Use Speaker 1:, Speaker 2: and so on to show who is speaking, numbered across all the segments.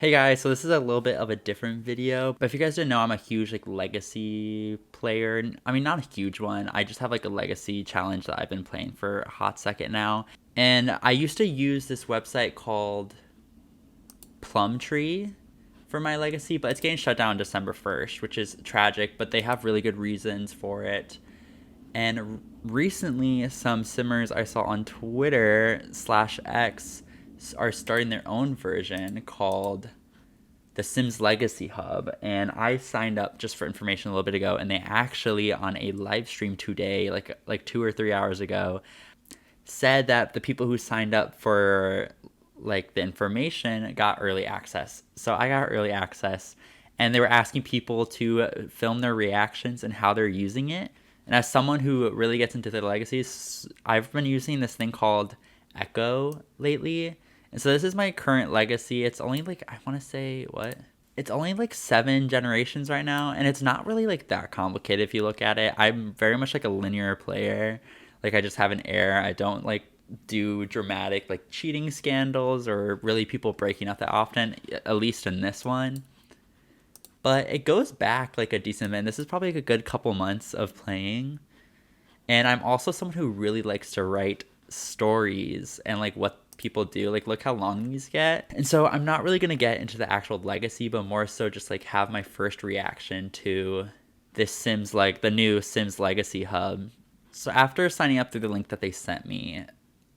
Speaker 1: Hey guys, so this is a little bit of a different video, but if you guys didn't know, I'm a huge legacy player. I mean, not a huge one. I just have a legacy challenge that I've been playing for a hot second now. And I used to use this website called Plumtree for my legacy, but it's getting shut down December 1st, which is tragic, but they have really good reasons for it. And recently, some simmers I saw on Twitter slash X are starting their own version called the Sims Legacy Hub, and I signed up just for information a little bit ago, and they actually on a live stream today, like 2 or 3 hours ago, said that the people who signed up for the information got early access. So I got early access, and they were asking people to film their reactions and how they're using it. And as someone who really gets into the legacies, I've been using this thing called Echo lately. And so this is my current legacy. It's only I want to say what? It's only 7 generations right now, and it's not really that complicated if you look at it. I'm very much a linear player. I just have an heir. I don't do dramatic cheating scandals or really people breaking out that often, at least in this one. But it goes back a decent bit. This is probably a good couple months of playing. And I'm also someone who really likes to write stories and what people do. Look how long these get. And so I'm not really going to get into the actual legacy, but more so just have my first reaction to this Sims, the new Sims Legacy Hub. So after signing up through the link that they sent me,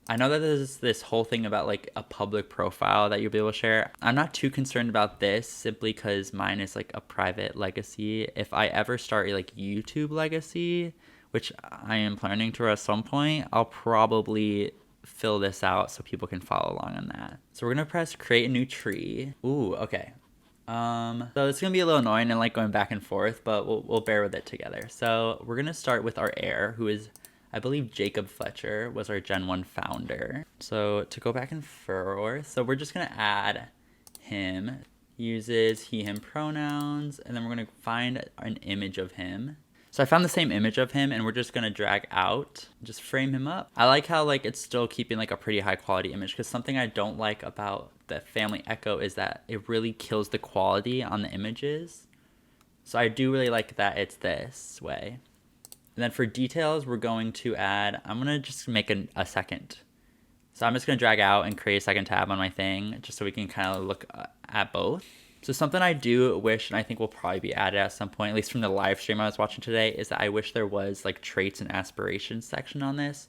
Speaker 1: I know that there's this whole thing about a public profile that you'll be able to share. I'm not too concerned about this simply because mine is a private legacy. If I ever start a YouTube legacy, which I am planning to at some point, I'll probably fill this out so people can follow along on that. So we're gonna press create a new tree. Ooh, okay. So it's gonna be a little annoying and going back and forth, but we'll bear with it together. So we're gonna start with our heir, who is, I believe, Jacob Fletcher was our Gen 1 founder. So to go back and forth, so we're just gonna add him. He uses he, him pronouns, and then we're gonna find an image of him. So I found the same image of him, and we're just gonna drag out, just frame him up. I like how it's still keeping a pretty high quality image, because something I don't like about the Family Echo is that it really kills the quality on the images. So I do really like that it's this way. And then for details, we're going to add, I'm gonna just make a second. So I'm just gonna drag out and create a second tab on my thing, just so we can kind of look at both. So something I do wish, and I think will probably be added at some point, at least from the live stream I was watching today, is that I wish there was traits and aspirations section on this.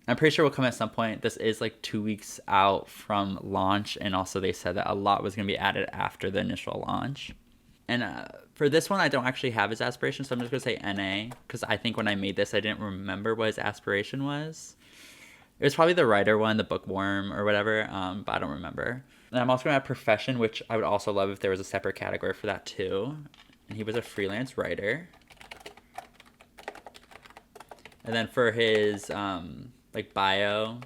Speaker 1: I'm pretty sure will come at some point. This is 2 weeks out from launch, and also they said that a lot was gonna be added after the initial launch. And for this one, I don't actually have his aspiration, so I'm just gonna say NA, because I think when I made this, I didn't remember what his aspiration was. It was probably the writer one, the bookworm or whatever, but I don't remember. And I'm also gonna have profession, which I would also love if there was a separate category for that too. And he was a freelance writer. And then for his bio,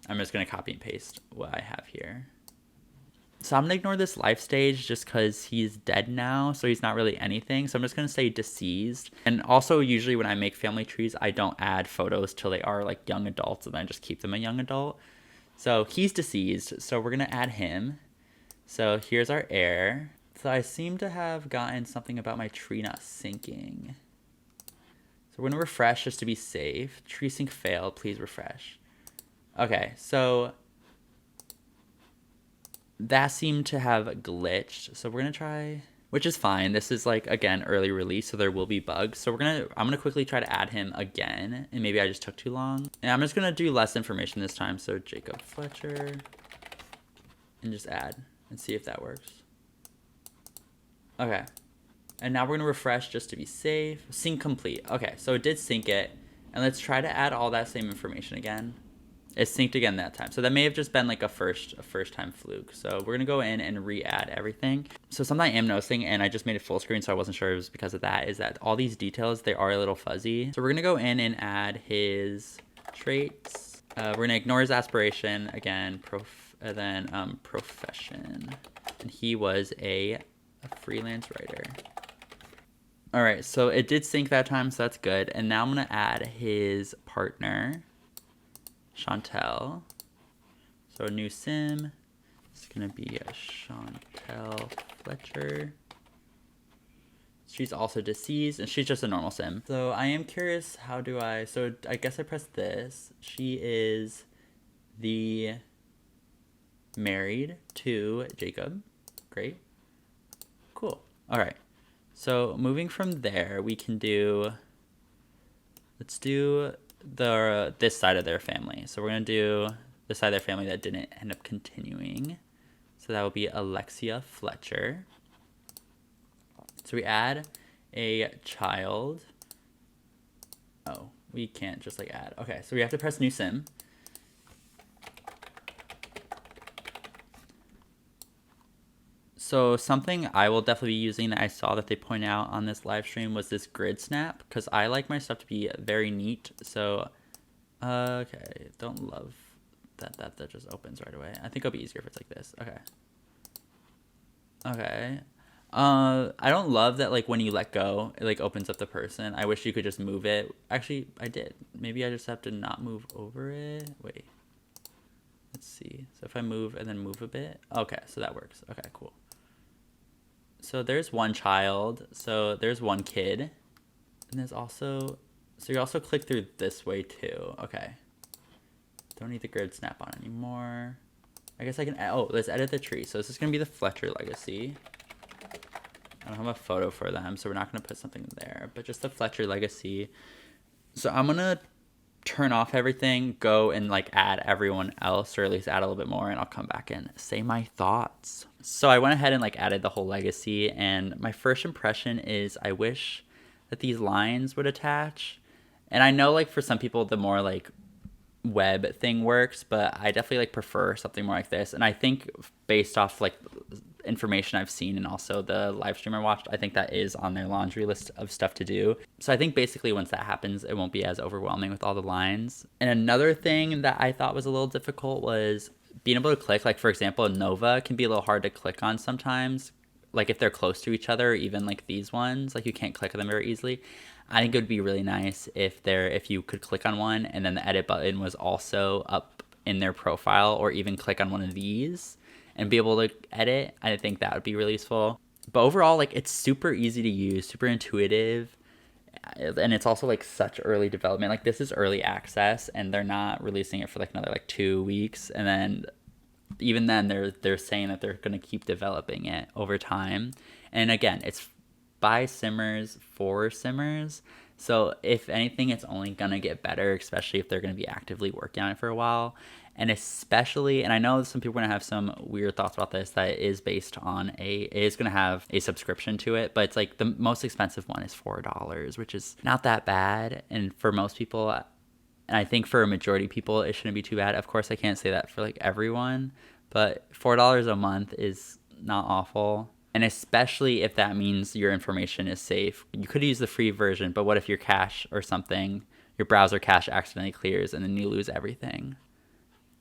Speaker 1: I'm just gonna copy and paste what I have here. So I'm gonna ignore this life stage just because he's dead now, so he's not really anything. So I'm just gonna say deceased. And also, usually when I make family trees, I don't add photos till they are young adults, and then I just keep them a young adult. So he's deceased, so we're gonna add him. So here's our heir. So I seem to have gotten something about my tree not syncing. So we're gonna refresh just to be safe. Tree sync failed, please refresh. Okay, so that seemed to have glitched, so we're gonna try, which is fine. This is again, early release, so there will be bugs. So I'm gonna quickly try to add him again, and maybe I just took too long. And I'm just gonna do less information this time. So Jacob Fletcher, and just add and see if that works. Okay, and now we're gonna refresh just to be safe. Sync complete. Okay, so it did sync it, and let's try to add all that same information again. It synced again that time. So that may have just been a first time fluke. So we're gonna go in and re-add everything. So something I am noticing, and I just made it full screen, so I wasn't sure it was because of that, is that all these details, they are a little fuzzy. So we're gonna go in and add his traits. We're gonna ignore his aspiration again, profession. And he was a freelance writer. All right, so it did sync that time, so that's good. And now I'm gonna add his partner, Chantel. So a new sim, It's gonna be a Chantel Fletcher. She's also deceased, and she's just a normal sim. So I am curious, how do I... So I guess I press this. She is the married to Jacob. Great. Cool. All right. So moving from there, we can do... Let's do this side of their family. So we're going to do the side of their family that didn't end up continuing. So that will be Alexia Fletcher. So we add a child. Oh, we can't just like add. Okay, so we have to press new sim. So something I will definitely be using that I saw that they point out on this live stream was this grid snap, because I like my stuff to be very neat. So, okay, don't love that just opens right away. I think it'll be easier if it's like this. Okay. Okay. I don't love that, like, when you let go, it, like, opens up the person. I wish you could just move it. Actually, I did. Maybe I just have to not move over it. Wait. Let's see. So if I move and then move a bit. Okay, so that works. Okay, cool. So there's one child. So there's one kid. And there's also... So you also click through this way, too. Okay. Don't need the grid snap on anymore. I guess I can... Oh, let's edit the tree. So this is going to be the Fletcher legacy. I don't have a photo for them, so we're not going to put something there. But just the Fletcher legacy. So I'm going to turn off everything, go and like add everyone else, or at least add a little bit more, and I'll come back and say my thoughts. So I went ahead and like added the whole legacy, and my first impression is I wish that these lines would attach. And I know like for some people the more like web thing works, but I definitely like prefer something more like this. And I think based off like information I've seen and also the live stream I watched, I think that is on their laundry list of stuff to do. So I think basically once that happens, it won't be as overwhelming with all the lines. And another thing that I thought was a little difficult was being able to click, like for example, Nova can be a little hard to click on sometimes, like if they're close to each other, or even like these ones, like you can't click on them very easily. I think it would be really nice if you could click on one and then the edit button was also up in their profile, or even click on one of these and be able to edit. I think that would be really useful. But overall, like, it's super easy to use, super intuitive, and it's also like such early development. Like, this is early access, and they're not releasing it for like another like 2 weeks, and then even then they're saying that they're going to keep developing it over time. And again, it's by simmers for simmers, so if anything, it's only going to get better, especially if they're going to be actively working on it for a while. And especially, and I know some people are going to have some weird thoughts about this, that it is based on it is going to have a subscription to it, but it's like the most expensive one is $4, which is not that bad. And for most people, and I think for a majority of people, it shouldn't be too bad. Of course, I can't say that for like everyone, but $4 a month is not awful. And especially if that means your information is safe. You could use the free version, but what if your cache or something, your browser cache accidentally clears and then you lose everything?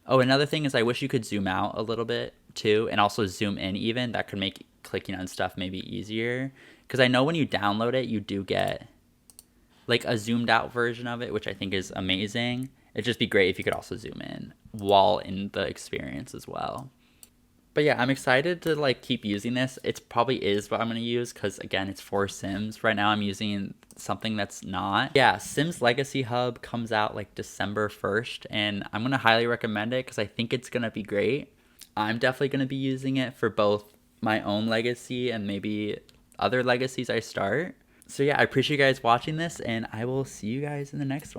Speaker 1: Oh, another thing is I wish you could zoom out a little bit too, and also zoom in even. That could make clicking on stuff maybe easier. Because I know when you download it, you do get like a zoomed out version of it, which I think is amazing. It'd just be great if you could also zoom in while in the experience as well. But yeah, I'm excited to like keep using this. It probably is what I'm going to use because, again, it's for Sims. Right now I'm using something that's not. Yeah, Sims Legacy Hub comes out like December 1st, and I'm going to highly recommend it because I think it's going to be great. I'm definitely going to be using it for both my own legacy and maybe other legacies I start. So yeah, I appreciate you guys watching this, and I will see you guys in the next one.